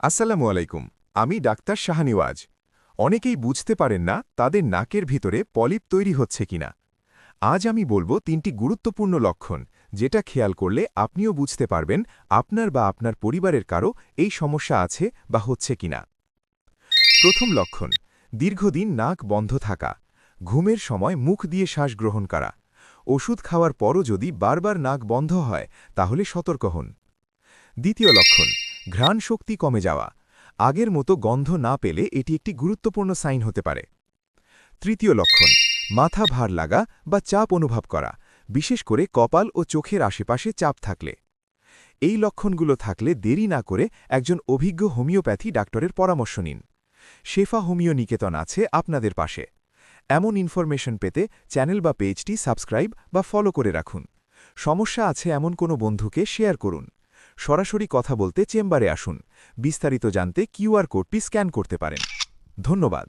আসসালামু আলাইকুম। আমি ডাক্তার শাহানিওয়াজ। অনেকেই বুঝতে পারেন না তাদের নাকের ভিতরে পলিপ তৈরি হচ্ছে কিনা। আজ আমি বলবো ৩টি গুরুত্বপূর্ণ লক্ষণ, যেটা খেয়াল করলে আপনিও বুঝতে পারবেন আপনার বা আপনার পরিবারের কারো এই সমস্যা আছে বা হচ্ছে কিনা। প্রথম লক্ষণ, দীর্ঘদিন নাক বন্ধ থাকা, ঘুমের সময় মুখ দিয়ে শ্বাস গ্রহণ করা। ওষুধ খাওয়ার পরও যদি বারবার নাক বন্ধ হয়, তাহলে সতর্ক হন। দ্বিতীয় লক্ষণ, ঘ্রাণ শক্তি কমে যাওয়া। আগের মতো গন্ধ না পেলে এটি একটি গুরুত্বপূর্ণ সাইন হতে পারে। তৃতীয় লক্ষণ, মাথা ভার লাগা বা চাপ অনুভব করা, বিশেষ করে কপাল ও চোখের আশেপাশে চাপ থাকলে। এই লক্ষণগুলো থাকলে দেরি না করে একজন অভিজ্ঞ হোমিওপ্যাথি ডাক্তারের পরামর্শ নিন। শেফা হোমিও নিকেতন আছে আপনাদের পাশে। এমন ইনফরমেশন পেতে চ্যানেল বা পেজটি সাবস্ক্রাইব বা ফলো করে রাখুন। সমস্যা আছে এমন কোনো বন্ধুকে শেয়ার করুন। সরাসরি কথা বলতে চেম্বারে আসুন। বিস্তারিত জানতে কিউআর কোডটি স্ক্যান করতে পারেন। ধন্যবাদ।